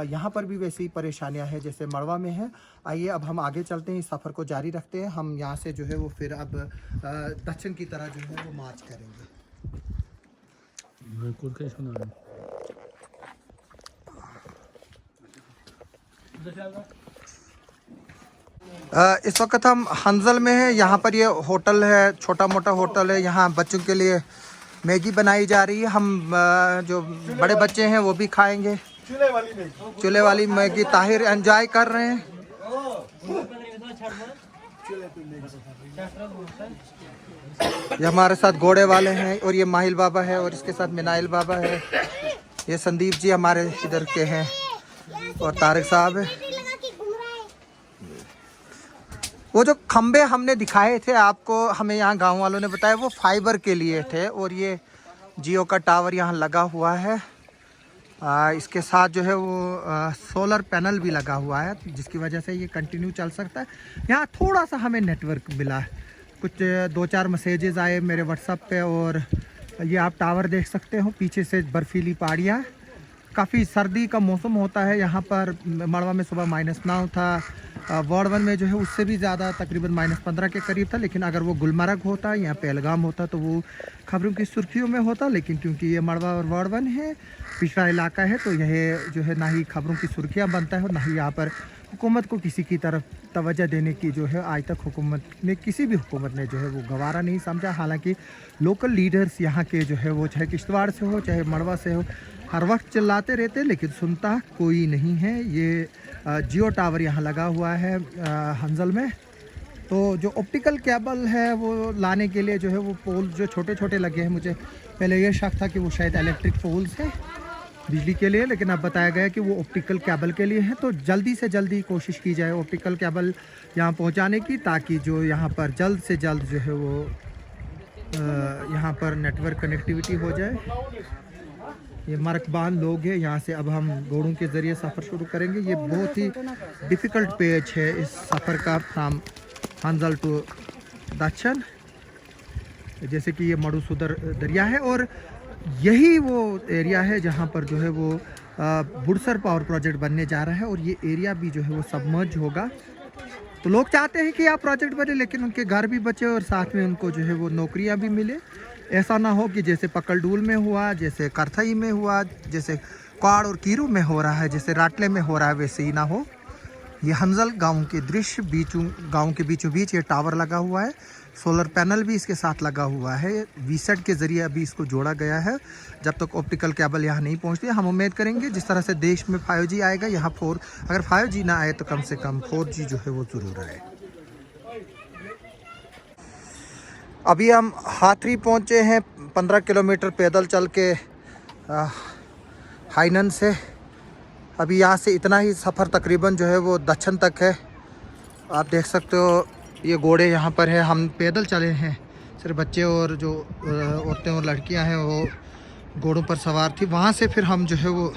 [SPEAKER 1] यहाँ पर भी वैसी परेशानियाँ हैं जैसे मड़वा में है। आइए अब हम आगे चलते हैं, इस सफ़र को जारी रखते हैं। हम यहाँ से जो है वो फिर अब दक्षिण की तरह जो है वो मार्च करेंगे। इस वक्त हम हंजल में हैं। यहाँ पर ये होटल है, छोटा मोटा होटल है। यहाँ बच्चों के लिए मैगी बनाई जा रही है। हम जो बड़े बच्चे हैं वो भी खाएंगे चूल्हे वाली मैगी। ताहिर एंजॉय कर रहे हैं। ये हमारे साथ घोड़े वाले हैं, और ये माहिल बाबा है, और इसके साथ मिनाइल बाबा है। ये संदीप जी हमारे इधर के हैं, और तारिक साहब है। वो जो खंबे हमने दिखाए थे आपको, हमें यहाँ गांव वालों ने बताया वो फाइबर के लिए थे, और ये जियो का टावर यहाँ लगा हुआ है। इसके साथ जो है वो सोलर पैनल भी लगा हुआ है, जिसकी वजह से ये कंटिन्यू चल सकता है। यहाँ थोड़ा सा हमें नेटवर्क मिला, कुछ 2-4 मैसेजेस आए मेरे व्हाट्सएप पे। और ये आप टावर देख सकते हो, पीछे से बर्फीली पहाड़ियाँ। काफ़ी सर्दी का मौसम होता है यहाँ पर। मड़वा में सुबह -9 था, वार्ड 1 में जो है उससे भी ज़्यादा तकरीबन -15 के करीब था। लेकिन अगर वो गुलमर्ग होता या पहलगाम होता तो वो खबरों की सुर्खियों में होता। लेकिन क्योंकि ये मड़वा और वार्ड 1 है, पिछड़ा इलाका है, तो यह जो है ना ही खबरों की सुर्खियाँ बनता है और ना ही यहाँ पर हुकूमत को किसी की तरफ तवज्जो देने की जो है आज तक किसी भी हुकूमत ने जो है वो गवारा नहीं समझा। हालांकि लोकल लीडर्स यहाँ के जो है वो चाहे किश्तवाड़ से हो चाहे मड़वा से हो, हर वक्त चिल्लाते रहते, लेकिन सुनता कोई नहीं है। ये जियो टावर यहाँ लगा हुआ है हंजल में। तो जो ऑप्टिकल केबल है वो लाने के लिए जो है वो पोल जो छोटे छोटे लगे हैं, मुझे पहले ये शक था कि वो शायद इलेक्ट्रिक पोल्स हैं बिजली के लिए, लेकिन अब बताया गया कि वो ऑप्टिकल केबल के लिए है। तो जल्दी से जल्दी कोशिश की जाए ऑप्टिकल केबल यहाँ पहुँचाने की, ताकि जो यहाँ पर जल्द से जल्द जो है वो यहाँ पर नेटवर्क कनेक्टिविटी हो जाए। ये मरकबान लोग हैं, यहाँ से अब हम घोड़ों के ज़रिए सफ़र शुरू करेंगे। ये बहुत ही डिफ़िकल्ट पेज है इस सफ़र का, फ्राम हंजल टू दक्षन। जैसे कि ये मड़ूसुदर दरिया है और यही वो एरिया है जहाँ पर जो है वो बुड़सर पावर प्रोजेक्ट बनने जा रहा है। और ये एरिया भी जो है वो सबमर्ज होगा। तो लोग चाहते हैं कि यहाँ प्रोजेक्ट बने, लेकिन उनके घर भी बचे और साथ में उनको जो है वो नौकरियाँ भी मिले। ऐसा ना हो कि जैसे पकलडूल में हुआ, जैसे करथई में हुआ, जैसे क्वाड़ और कीरू में हो रहा है, जैसे राटले में हो रहा है, वैसे ही ना हो। ये हंजल गांव के दृश्य, गांव के बीचों बीच ये टावर लगा हुआ है। सोलर पैनल भी इसके साथ लगा हुआ है। वीसेट के ज़रिए अभी इसको जोड़ा गया है। जब तक ऑप्टिकल केबल यहाँ नहीं पहुँचती, हम उम्मीद करेंगे जिस तरह से देश में 5G आएगा, यहाँ अगर 5G ना आए तो कम से कम 4G जो है वो ज़रूर आए। अभी हम हाथरी पहुँचे हैं 15 किलोमीटर पैदल चल के हाइनन से। अभी यहाँ से इतना ही सफ़र तकरीबन जो है वो दक्षिण तक है। आप देख सकते हो ये घोड़े यहाँ पर है। हम पैदल चले हैं, सिर्फ बच्चे और जो औरतें और लड़कियाँ हैं वो घोड़ों पर सवार थी। वहाँ से फिर हम जो है वो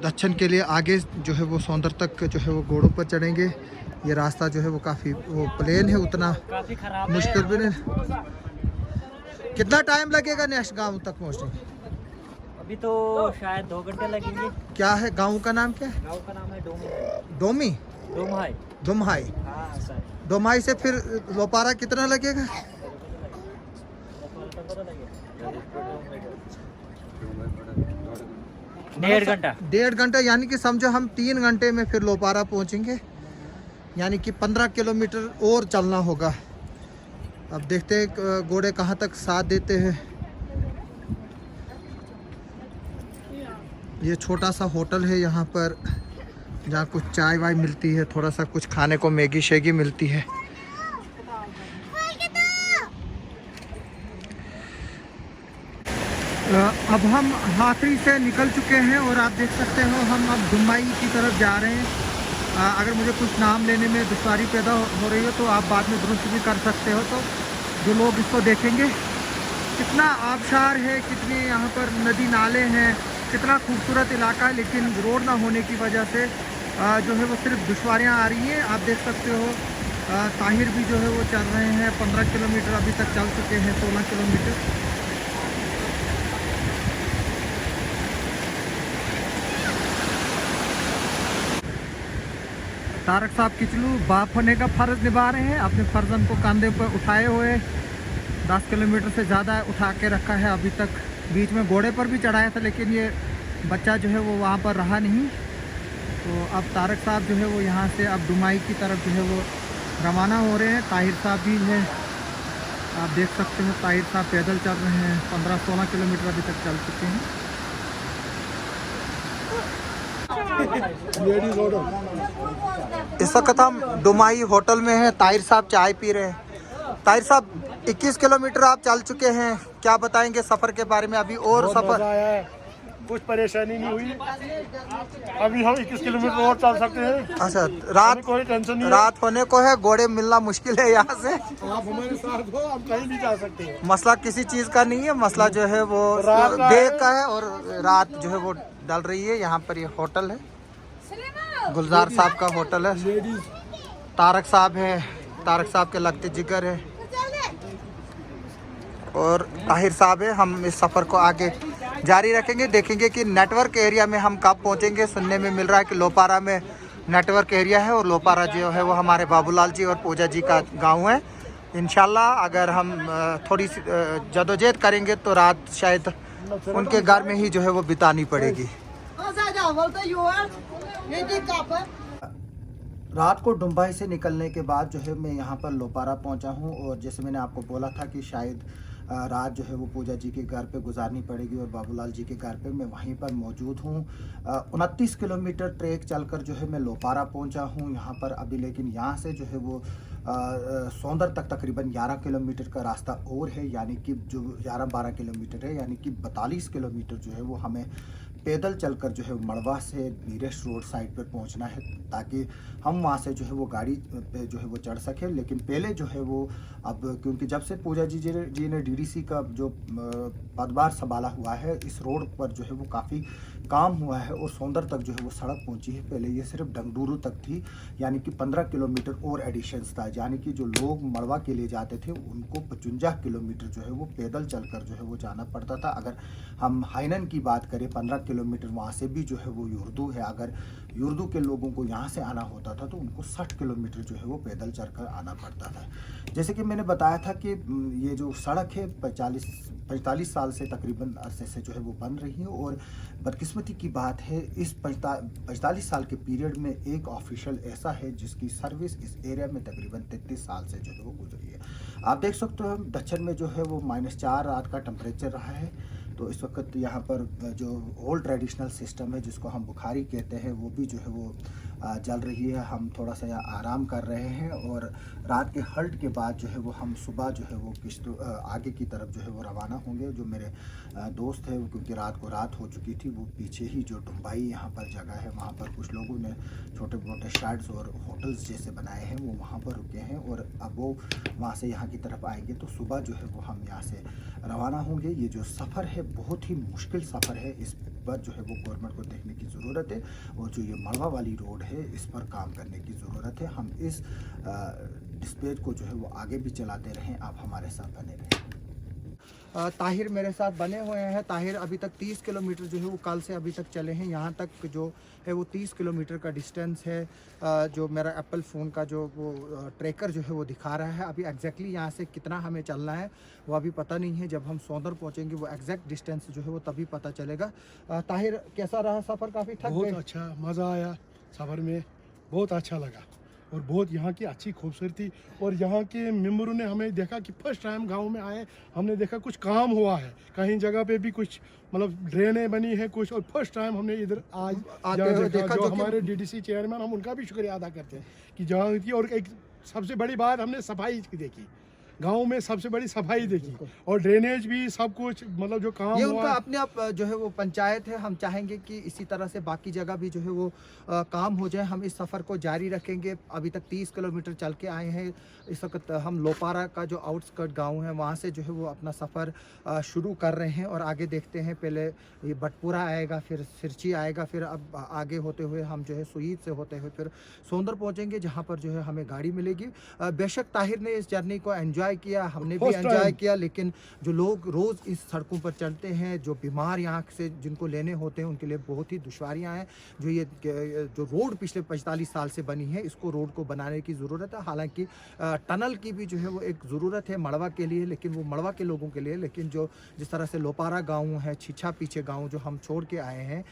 [SPEAKER 1] दक्षिण के लिए आगे जो है वो सौंदर तक जो है वो घोड़ों पर चढ़ेंगे। ये रास्ता जो है वो काफ़ी प्लेन है, उतना मुश्किल भी नहीं। कितना टाइम लगेगा नेक्स्ट गांव तक पहुंचने?
[SPEAKER 5] अभी तो शायद 2 घंटे लगेंगे।
[SPEAKER 1] क्या है गांव का नाम? क्या है
[SPEAKER 5] गांव का नाम? है डोमी।
[SPEAKER 1] डोमी?
[SPEAKER 5] डोमहाई।
[SPEAKER 1] डोमहाई।
[SPEAKER 5] हाँ सर।
[SPEAKER 1] डोमहाई से फिर लोपारा कितना लगेगा?
[SPEAKER 5] 1.5 घंटा।
[SPEAKER 1] 1.5 घंटा, यानी कि समझो हम 3 घंटे में फिर लोपारा पहुंचेंगे। यानी कि 15 किलोमीटर और चलना होगा। अब देखते हैं घोड़े कहाँ तक साथ देते हैं। ये छोटा सा होटल है यहाँ पर, जहाँ कुछ चाय वाय मिलती है, थोड़ा सा कुछ खाने को मैगी शैगी मिलती है। अब हम हाथरी से निकल चुके हैं और आप देख सकते हो हम अब डुम्बाई की तरफ जा रहे हैं। अगर मुझे कुछ नाम लेने में दुश्वारी पैदा हो रही हो तो आप बाद में दुरुस्त भी कर सकते हो। तो जो लोग इसको देखेंगे, कितना आबशार है, कितने यहाँ पर नदी नाले हैं, कितना खूबसूरत इलाका है। लेकिन रोड ना होने की वजह से जो है वो सिर्फ दुश्वारियाँ आ रही हैं। आप देख सकते हो ताहिर भी जो है वो चल रहे हैं। 15 किलोमीटर अभी तक चल चुके हैं, 16 किलोमीटर। तारक साहब किचलू बाप होने का फ़र्ज़ निभा रहे हैं। अपने फर्जन को कंधे पर उठाए हुए 10 किलोमीटर से ज़्यादा उठा के रखा है अभी तक। बीच में घोड़े पर भी चढ़ाया था, लेकिन ये बच्चा जो है वो वहाँ पर रहा नहीं। तो अब तारक साहब जो है वो यहाँ से अब डुमाई की तरफ जो है वो रवाना हो रहे हैं। ताहिर साहब भी हैं, आप देख सकते हो ताहिर साहब पैदल चल रहे हैं। 15-16 किलोमीटर अभी तक चल चुके हैं। इस वक्त हम डुमाई होटल में हैं। ताहिर साहब चाय पी रहे हैं। ताहिर साहब 21 किलोमीटर आप चल चुके हैं, क्या बताएंगे सफ़र के बारे में? अभी और सफ़र
[SPEAKER 2] कुछ परेशानी नहीं हुई। अभी हम 21 किलोमीटर और चल सकते हैं।
[SPEAKER 1] अच्छा,
[SPEAKER 2] हमें कोई टेंशन नहीं है।
[SPEAKER 1] रात होने को है, घोड़े मिलना मुश्किल है यहाँ से।
[SPEAKER 2] आप हमारे साथ हो, हम कहीं भी जा सकते हैं।
[SPEAKER 1] मसला किसी चीज का नहीं है, मसला जो है वो
[SPEAKER 2] रात का
[SPEAKER 1] देर
[SPEAKER 2] है।
[SPEAKER 1] का है और रात जो है वो डल रही है। यहाँ पर ये होटल है, गुलजार साहब का होटल है। तारक साहब है, तारक साहब के लगते जिगर है और ताहिर साहब है। हम इस सफ़र को आगे जारी रखेंगे, देखेंगे कि नेटवर्क एरिया में हम कब पहुंचेंगे। सुनने में मिल रहा है कि लोपारा में नेटवर्क एरिया है और लोपारा जो है वो हमारे बाबूलाल जी और पूजा जी का गांव है। इंशाल्लाह अगर हम थोड़ी सी जदोजहद करेंगे तो रात शायद उनके घर में ही जो है वो बितानी पड़ेगी। रात को डुम्बाई से निकलने के बाद जो है मैं यहाँ पर लोपारा पहुँचा हूँ और जैसे मैंने आपको बोला था कि शायद रात जो है वो पूजा जी के घर पे गुजारनी पड़ेगी और बाबूलाल जी के घर पे, मैं वहीं पर मौजूद हूँ। 29 किलोमीटर ट्रैक चलकर जो है मैं लोपारा पहुँचा हूँ यहाँ पर अभी, लेकिन यहाँ से जो है वो सौंदर तक तकरीबन 11 किलोमीटर का रास्ता और है, यानी कि जो 11-12 किलोमीटर है, यानी कि 42 किलोमीटर जो है वो हमें पैदल चलकर जो है मड़वा से नीरेश रोड साइड पर पहुंचना है, ताकि हम वहां से जो है वो गाड़ी पे जो है वो चढ़ सकें। लेकिन पहले जो है वो अब क्योंकि जब से पूजा जी ने डीडीसी का जो पदभार संभाला हुआ है, इस रोड पर जो है वो काफ़ी काम हुआ है और सौंदर तक जो है वो सड़क पहुंची है। पहले ये सिर्फ डंगडूरू तक थी, यानी कि 15 किलोमीटर और एडिशंस था, यानी कि जो लोग मड़वा के लिए जाते थे उनको 55 किलोमीटर जो है वो पैदल चलकर जो है वो जाना पड़ता था। अगर हम हाइनन की बात करें 15 किलोमीटर, वहाँ से भी जो है वो युर्दू है, अगर युर्दू के लोगों को यहाँ से आना होता था तो उनको 60 किलोमीटर जो है वो पैदल चलकर आना पड़ता था। जैसे कि मैंने बताया था कि ये जो सड़क है 45 साल से तकरीबन अरसे से जो है वो बन रही है और बदकिस्मती की बात है इस 45 साल के पीरियड में एक ऑफिशियल ऐसा है जिसकी सर्विस इस एरिया में तकरीबन 33 साल से जो है वो गुजरी है। आप देख सकते हो दक्षिण में जो है वो -4 रात का टेम्परेचर रहा है। तो इस वक्त यहाँ पर जो ओल्ड ट्रेडिशनल सिस्टम है जिसको हम बुखारी कहते हैं वो भी जो है वो चल रही है। हम थोड़ा सा यहाँ आराम कर रहे हैं और रात के हल्ट के बाद जो है वो हम सुबह जो है वो किश्त आगे की तरफ जो है वो रवाना होंगे। जो मेरे दोस्त है, क्योंकि रात को रात हो चुकी थी, वो पीछे ही जो डुम्बाई यहाँ पर जगह है वहाँ पर कुछ लोगों ने छोटे मोटे शेड्स और होटल्स जैसे बनाए हैं, वो वहाँ पर रुके हैं और अब वो वहाँ से यहाँ की तरफ आएंगे तो सुबह जो है वो हम यहाँ से रवाना होंगे। ये जो सफ़र है बहुत ही मुश्किल सफ़र है, इस पर जो है वो गवर्नमेंट को देखने की ज़रूरत है और जो ये मड़वा वाली रोड है इस पर काम करने की ज़रूरत है। हम इस डिस्प्लेज को जो है वो आगे भी चलाते रहें, आप हमारे साथ बने रहें। ताहिर मेरे साथ बने हुए हैं। ताहिर अभी तक 30 किलोमीटर जो है वो कल से अभी तक चले हैं, यहाँ तक जो है वो 30 किलोमीटर का डिस्टेंस है। जो मेरा एप्पल फ़ोन का जो वो ट्रैकर जो है वो दिखा रहा है। अभी एग्जैक्टली यहाँ से कितना हमें चलना है वो अभी पता नहीं है, जब हम सौंदर पहुँचेंगे वो एग्जैक्ट डिस्टेंस जो है वो तभी पता चलेगा। ताहिर कैसा रहा सफ़र? काफ़ी थक गए?
[SPEAKER 2] बहुत अच्छा, मज़ा आया सफ़र में, बहुत अच्छा लगा और बहुत यहाँ की अच्छी खूबसूरती। और यहाँ के मेम्बरों ने हमें देखा कि फर्स्ट टाइम गांव में आए, हमने देखा कुछ काम हुआ है, कहीं जगह पे भी कुछ मतलब ड्रेनें बनी है कुछ, और फर्स्ट टाइम हमने इधर आज देखा जो हमारे डीडीसी चेयरमैन, हम उनका भी शुक्रिया अदा करते हैं कि जहाँ की। और एक सबसे बड़ी बात हमने सफाई की देखी, गांव में सबसे बड़ी सफाई देखी और ड्रेनेज भी सब कुछ, मतलब जो काम
[SPEAKER 1] ये
[SPEAKER 2] हुआ
[SPEAKER 1] उनका अपने आप जो है वो पंचायत है। हम चाहेंगे कि इसी तरह से बाकी जगह भी जो है वो काम हो जाए। हम इस सफ़र को जारी रखेंगे। अभी तक 30 किलोमीटर चल के आए हैं। इस वक्त हम लोपारा का जो आउटस्कर्ट गांव है वहाँ से जो है वो अपना सफ़र शुरू कर रहे हैं और आगे देखते हैं। पहले ये बटपुरा आएगा, फिर सिरची आएगा, फिर अब आगे होते हुए हम जो है सुईद से होते हुए फिर सौंदर पहुँचेंगे, जहाँ पर जो है हमें गाड़ी मिलेगी। बेशक ताहिर ने इस जर्नी को एंजॉय किया, हमने भी एंजॉय किया, लेकिन जो लोग रोज़ इस सड़कों पर चलते हैं, जो बीमार यहाँ से जिनको लेने होते हैं, उनके लिए बहुत ही दुश्वारियाँ हैं। जो रोड पिछले 45 साल से बनी है, इसको रोड को बनाने की ज़रूरत है। हालांकि टनल की भी जो है वो एक ज़रूरत है मड़वा के लिए, लेकिन वो मड़वा के लोगों के लिए। लेकिन जो जिस तरह से लोपारा गाँव है, छिछा पीछे गाँव जो हम छोड़ के आए हैं,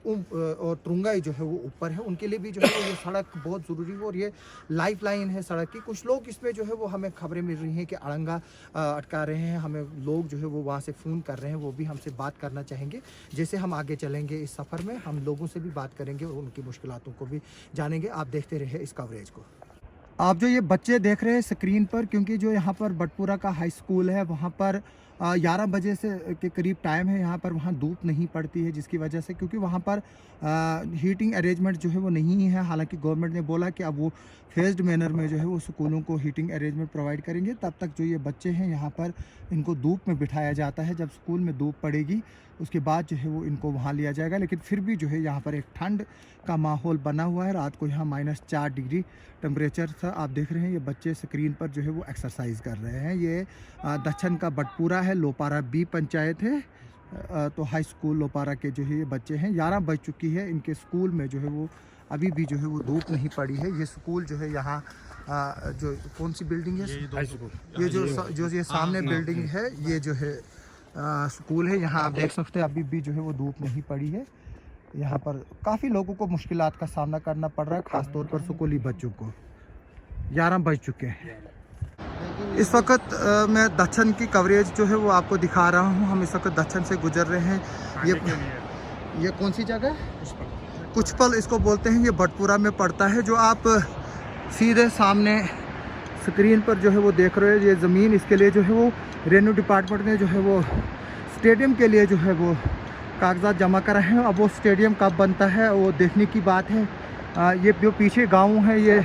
[SPEAKER 1] और ट्रुंगाई जो है वो ऊपर है, उनके लिए भी जो है ये सड़क बहुत ज़रूरी है और ये लाइफ लाइन है सड़क की। कुछ लोग इसमें जो है वो हमें खबरें मिल रही हैं कि अड़ंगा अटका रहे हैं, हमें लोग जो है वो वहाँ से फ़ोन कर रहे हैं, वो भी हमसे बात करना चाहेंगे। जैसे हम आगे चलेंगे इस सफ़र में, हम लोगों से भी बात करेंगे और उनकी मुश्किलातों को भी जानेंगे। आप देखते रहिए इस कवरेज को। आप जो ये बच्चे देख रहे हैं स्क्रीन पर, क्योंकि जो यहाँ पर बटपुरा का हाई स्कूल है वहाँ पर 11 बजे से के करीब टाइम है यहाँ पर, वहाँ धूप नहीं पड़ती है, जिसकी वजह से क्योंकि वहाँ पर हीटिंग अरेंजमेंट जो है वो नहीं है। हालांकि गवर्नमेंट ने बोला कि अब वो फेज्ड मैनर में जो है वो स्कूलों को हीटिंग अरेंजमेंट प्रोवाइड करेंगे। तब तक जो ये बच्चे हैं यहाँ पर इनको धूप में बिठाया जाता है। जब स्कूल में धूप पड़ेगी उसके बाद जो है वो इनको वहाँ लिया जाएगा। लेकिन फिर भी जो है यहाँ पर एक ठंड का माहौल बना हुआ है। रात को यहाँ -4 डिग्री टेम्परेचर था। आप देख रहे हैं ये बच्चे स्क्रीन पर जो है वो एक्सरसाइज कर रहे हैं। ये दक्षिण का बटपुरा है, लोपारा बी पंचायत है। तो हाई स्कूल लोपारा के जो है ये बच्चे हैं। 11 बज चुकी है, इनके स्कूल में जो है वो अभी भी जो है वो धूप नहीं पड़ी है। ये स्कूल जो है यहाँ जो कौन सी बिल्डिंग है, ये जो ये सामने बिल्डिंग है, ये जो है स्कूल है। यहाँ आप देख सकते हैं अभी भी जो है वो धूप नहीं पड़ी है। यहाँ पर काफ़ी लोगों को मुश्किलात का सामना करना पड़ रहा है, ख़ासतौर पर स्कूली बच्चों को। 11 बज चुके हैं। इस वक्त मैं दक्षिण की कवरेज जो है वो आपको दिखा रहा हूँ। हम इस वक्त दक्षिण से गुजर रहे हैं। ये कौन सी जगह है? कुचपल इसको बोलते हैं। ये बटपुरा में पड़ता है। जो आप सीधे सामने स्क्रीन पर जो है वो देख रहे हो, ये ज़मीन, इसके लिए जो है वो रेवेन्यू डिपार्टमेंट ने जो है वो स्टेडियम के लिए जो है वो कागजात जमा करा है। अब वो स्टेडियम कब बनता है वो देखने की बात है। ये जो पीछे गांव है, ये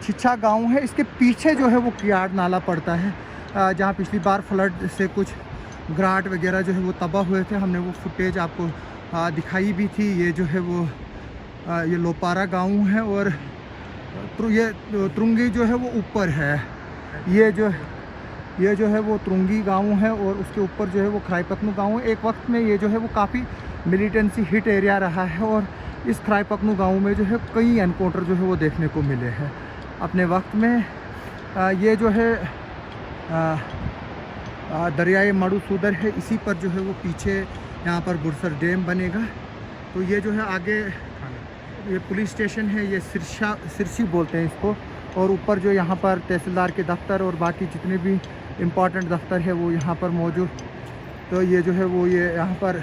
[SPEAKER 1] छिछा गांव है। इसके पीछे जो है वो कियाड़ नाला पड़ता है, जहां पिछली बार फ्लड से कुछ ग्राट वगैरह जो है वो तबाह हुए थे। हमने वो फुटेज आपको दिखाई भी थी। ये जो है वो ये लोपारा गांव है और ये तुरंगी जो है वो ऊपर है। ये जो है वो तुरंगी गांव है और उसके ऊपर जो है वो खराईपकनू गांव है। एक वक्त में ये जो है वो काफ़ी मिलिटेंसी हिट एरिया रहा है और इस खराईपकनू गांव में जो है कई एनकाउंटर जो है वो देखने को मिले हैं अपने वक्त में। ये जो है दरियाए मड़ूसूदर है, इसी पर जो है वो पीछे यहाँ पर बुरसर डैम बनेगा। तो ये जो है आगे ये पुलिस स्टेशन है, ये सिरसी बोलते हैं इसको। और ऊपर जो यहाँ पर तहसीलदार के दफ्तर और बाकी जितने भी इम्पॉर्टेंट दफ्तर है वो यहाँ पर मौजूद। तो ये जो है वो ये यहाँ पर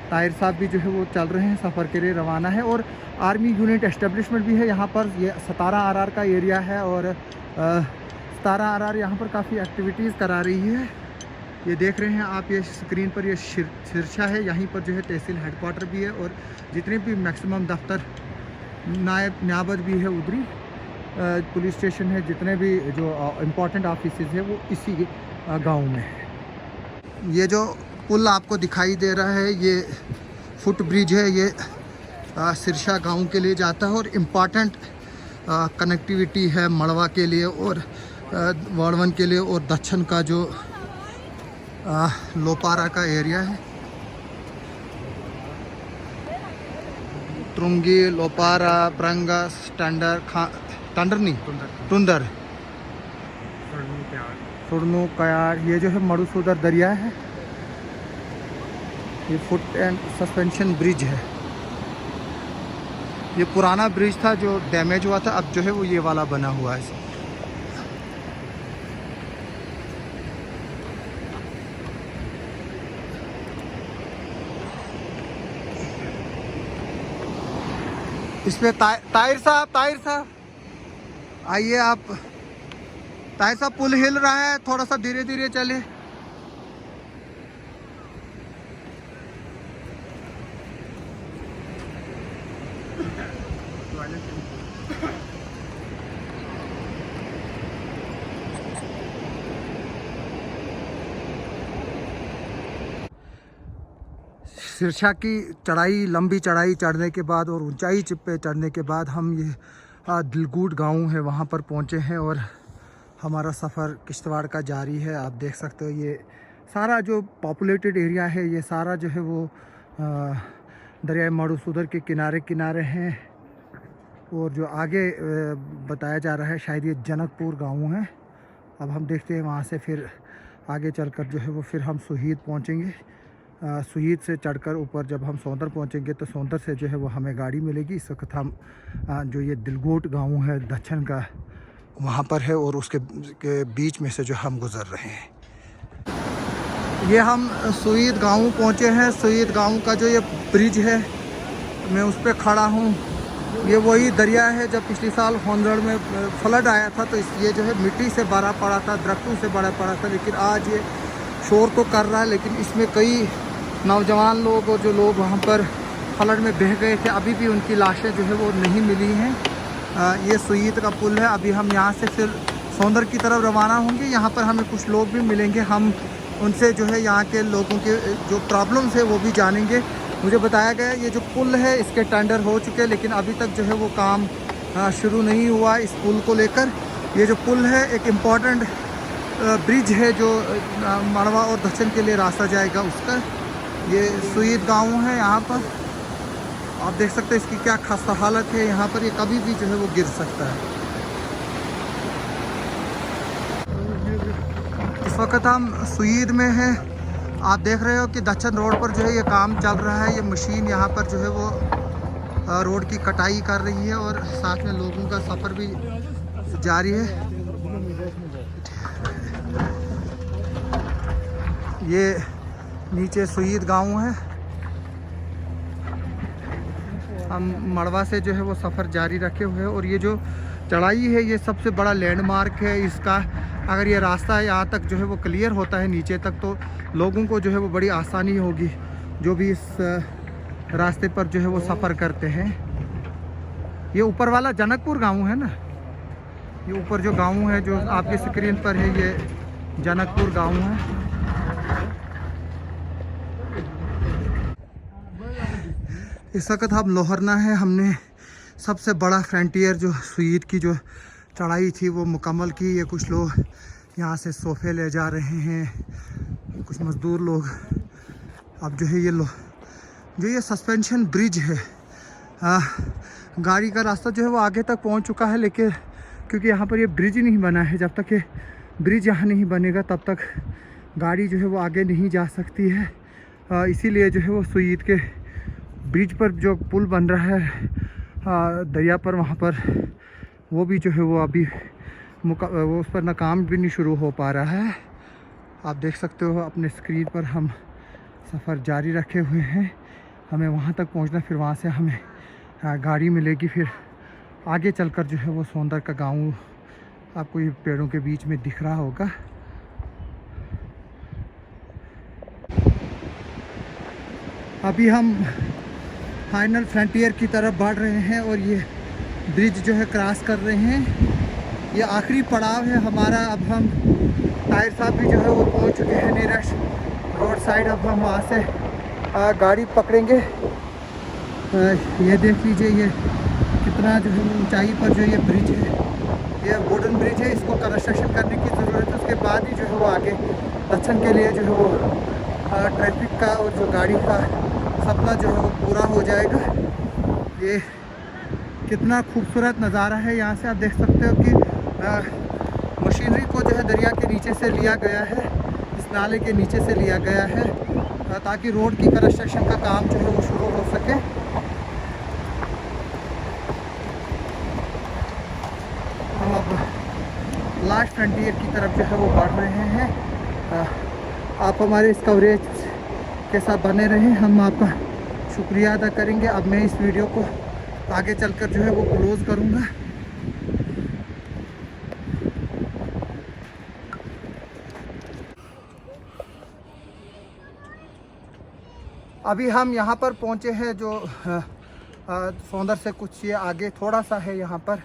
[SPEAKER 1] ताहिर साहब भी जो है वो चल रहे हैं, सफ़र के लिए रवाना है। और आर्मी यूनिट एस्टेब्लिशमेंट भी है यहाँ पर। ये 17 RR का एरिया है और 17 RR यहाँ पर काफ़ी एक्टिविटीज़ करा रही है। ये देख रहे हैं आप, ये स्क्रीन पर ये सिरसा है। यहीं पर जो है तहसील हेडक्वार्टर भी है और जितने भी मैक्सिमम दफ्तर नायब न्याबत भी है उधरी, पुलिस स्टेशन है, जितने भी जो इम्पोर्टेंट ऑफिसेज है वो इसी गांव में है। ये जो पुल आपको दिखाई दे रहा है ये फुट ब्रिज है। ये सिरसा गांव के लिए जाता है और इम्पॉर्टेंट कनेक्टिविटी है मड़वा के लिए और वाड़वन के लिए और दक्षिण का जो लोपारा का एरिया है। तुरंगी, लोपारा, प्रंगा, टुंदर, सुरनू, कयाड़, ये जो है मड़ूसूदर दरिया है। ये फुट एंड सस्पेंशन ब्रिज है। ये पुराना ब्रिज था जो डैमेज हुआ था, अब जो है वो ये वाला बना हुआ है। इसमें ताहिर साहब आइए आप। ताहिर साहब पुल हिल रहा है, थोड़ा सा धीरे धीरे चले। सिरसा की चढ़ाई, लंबी चढ़ाई चढ़ने के बाद और ऊंचाई पे चढ़ने के बाद हम ये दिलगुट गांव है वहाँ पर पहुँचे हैं और हमारा सफ़र किश्तवाड़ का जारी है। आप देख सकते हो ये सारा जो पॉपुलेटेड एरिया है, ये सारा जो है वो दरिया मड़ूसूदर के किनारे हैं। और जो आगे बताया जा रहा है शायद ये जनकपुर गांव है। अब हम देखते हैं वहाँ से फिर आगे चलकर जो है वो फिर हम सुहीद पहुँचेंगे। सुहीद से चढ़कर ऊपर जब हम सौंदर पहुँचेंगे तो सौंदर से जो है वो हमें गाड़ी मिलेगी। इस वक्त हम जो ये दिलगोट गांव है दक्षिण का, वहाँ पर है और उसके बीच में से जो हम गुज़र रहे हैं। ये हम सुहीद गांव पहुँचे हैं। सुहीद गांव का जो ये ब्रिज है, मैं उस पर खड़ा हूँ। ये वही दरिया है जब पिछले साल होंदड़ में फ्लड आया था तो ये जो है मिट्टी से भरा पड़ा था, दरख्तों से भरा पड़ा था। लेकिन आज ये शोर तो कर रहा है, लेकिन इसमें कई नौजवान लोग और जो लोग वहाँ पर फ्लड में बह गए थे, अभी भी उनकी लाशें जो है वो नहीं मिली हैं। ये सुईद का पुल है। अभी हम यहाँ से फिर सौंदर की तरफ रवाना होंगे। यहाँ पर हमें कुछ लोग भी मिलेंगे, हम उनसे जो है यहाँ के लोगों के जो प्रॉब्लम्स है वो भी जानेंगे। मुझे बताया गया ये जो पुल है इसके टेंडर हो चुके हैं, लेकिन अभी तक जो है वो काम शुरू नहीं हुआ इस पुल को लेकर। ये जो पुल है एक इम्पॉर्टेंट ब्रिज है जो मड़वा और दक्षिण के लिए रास्ता जाएगा उसका। ये सुईद गाँव है, यहाँ पर आप देख सकते हैं इसकी क्या खस्ता हालत है। यहाँ पर ये कभी भी जो है वो गिर सकता है। इस वक्त हम सुईद में हैं। आप देख रहे हो कि दक्षिण रोड पर जो है ये काम चल रहा है। ये मशीन यहाँ पर जो है वो रोड की कटाई कर रही है और साथ में लोगों का सफ़र भी जारी है। ये नीचे सुईद गांव है। हम मड़वा से जो है वो सफ़र जारी रखे हुए हैं और ये जो चढ़ाई है ये सबसे बड़ा लैंडमार्क है इसका। अगर ये रास्ता यहाँ तक जो है वो क्लियर होता है नीचे तक, तो लोगों को जो है वो बड़ी आसानी होगी जो भी इस रास्ते पर जो है वो सफ़र करते हैं। ये ऊपर वाला जनकपुर गांव है ना, ये ऊपर जो गांव है जो आपकी स्क्रीन पर है ये जनकपुर गांव है। इस वक्त हम लोहरना है। हमने सबसे बड़ा फ्रंटियर जो सुईद की जो चढ़ाई थी वो मुकम्मल की। ये कुछ लोग यहाँ से सोफे ले जा रहे हैं, कुछ मज़दूर लोग। अब जो है ये जो ये सस्पेंशन ब्रिज है, गाड़ी का रास्ता जो है वो आगे तक पहुँच चुका है, लेकिन क्योंकि यहाँ पर ये ब्रिज नहीं बना है, जब तक ये ब्रिज यहाँ नहीं बनेगा तब तक गाड़ी जो है वो आगे नहीं जा सकती है। इसीलिए जो है वो सुईद के ब्रिज पर जो पुल बन रहा है दरिया पर, वहाँ पर वो भी जो है वो अभी वो उस पर ना काम भी नहीं शुरू हो पा रहा है। आप देख सकते हो अपने स्क्रीन पर हम सफ़र जारी रखे हुए हैं। हमें वहाँ तक पहुँचना, फिर वहाँ से हमें गाड़ी मिलेगी, फिर आगे चलकर जो है वो सौंदर का गांव आपको ये पेड़ों के बीच में दिख रहा होगा। अभी हम फाइनल फ्रंटियर की तरफ बढ़ रहे हैं और ये ब्रिज जो है क्रॉस कर रहे हैं। ये आखिरी पड़ाव है हमारा। अब हम ताहिर साहब भी जो है वो पहुंच चुके हैं नीरज रोड साइड। अब हम वहाँ से गाड़ी पकड़ेंगे। ये देख लीजिए ये कितना जो है ऊंचाई पर जो ये ब्रिज है, ये वुडन ब्रिज है। इसको कंस्ट्रक्शन करने की ज़रूरत है, उसके बाद ही जो है वो आगे दक्षिण के लिए जो है वो ट्रैफिक का और जो गाड़ी का सपना जो है वो पूरा हो जाएगा। ये कितना खूबसूरत नज़ारा है। यहाँ से आप देख सकते हो कि मशीनरी को जो है दरिया के नीचे से लिया गया है, इस नाले के नीचे से लिया गया है, ताकि रोड की कंस्ट्रक्शन का काम जो है वो शुरू हो सके। हम अब लास्ट फ्रंटियर की तरफ जो है वो बढ़ रहे हैं। आप हमारे इस कवरेज के साथ बने रहें, हम आपका शुक्रिया अदा करेंगे। अब मैं इस वीडियो को आगे चलकर जो है वो क्लोज़ करूँगा। अभी हम यहाँ पर पहुँचे हैं जो सौंदर से कुछ ये आगे थोड़ा सा है यहाँ पर।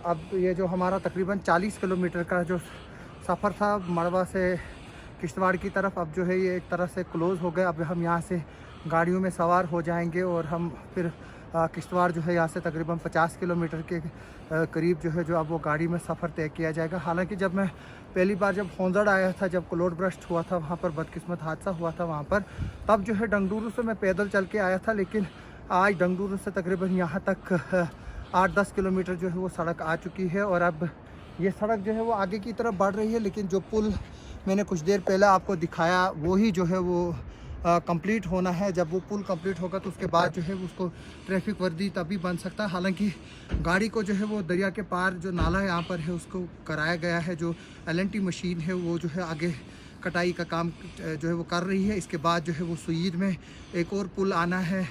[SPEAKER 1] अब ये जो हमारा तकरीबन 40 किलोमीटर का जो सफ़र था मड़वा से किश्तवाड़ की तरफ, अब जो है ये एक तरह से क्लोज़ हो गया। अब हम यहाँ से गाड़ियों में सवार हो जाएंगे और हम फिर किश्तवाड़ जो है यहाँ से तकरीबन 50 किलोमीटर के करीब जो है जो अब वो गाड़ी में सफ़र तय किया जाएगा। हालांकि जब मैं पहली बार जब होंदड़ आया था, जब क्लोड ब्रस्ट हुआ था, वहाँ पर बदकिस्मत हादसा हुआ था वहाँ पर, तब जो है डंगडूरू से मैं पैदल चल के आया था। लेकिन आज डंगडूरू से तकरीबन यहाँ तक 8-10 किलोमीटर जो है वो सड़क आ चुकी है और अब ये सड़क जो है वो आगे की तरफ बढ़ रही है। लेकिन जो पुल मैंने कुछ देर पहले आपको दिखाया वो ही जो है वो कंप्लीट होना है। जब वो पुल कंप्लीट होगा तो उसके बाद जो है उसको ट्रैफिक वर्दी तभी बन सकता है। हालांकि गाड़ी को जो है वो दरिया के पार जो नाला यहाँ पर है उसको कराया गया है। जो LNT मशीन है वो जो है आगे कटाई का काम जो है वो कर रही है। इसके बाद जो है वो सुईद में एक और पुल आना है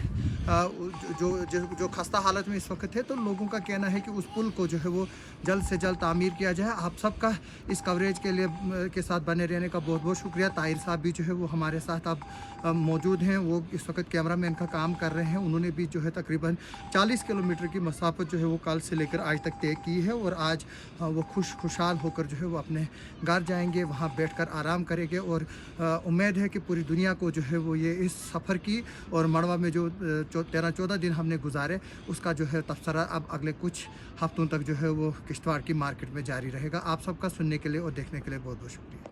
[SPEAKER 1] जो खस्ता हालत में इस वक्त है। तो लोगों का कहना है कि उस पुल को जो है वो जल्द से जल्द तामीर किया जाए। आप सबका इस कवरेज के साथ बने रहने का बहुत बहुत शुक्रिया। ताहिर साहब भी जो है वो हमारे साथ अब मौजूद हैं, वो इस वक्त कैमरामैन का काम कर रहे हैं। उन्होंने भी जो है तकरीबन 40 किलोमीटर की मसाफत जो है वो कल से लेकर आज तक तय की है और आज वो खुशहाल होकर जो है वो अपने घर जाएंगे, वहाँ बैठकर आराम करेंगे। और उम्मीद है कि पूरी दुनिया को जो है वो ये इस सफ़र की और मड़वा में जो 13-14 दिन हमने गुजारे उसका जो है तबसरा अब अगले कुछ हफ्तों तक जो है वो किश्तवाड़ की मार्केट में जारी रहेगा। आप सबका सुनने के लिए और देखने के लिए बहुत बहुत शुक्रिया।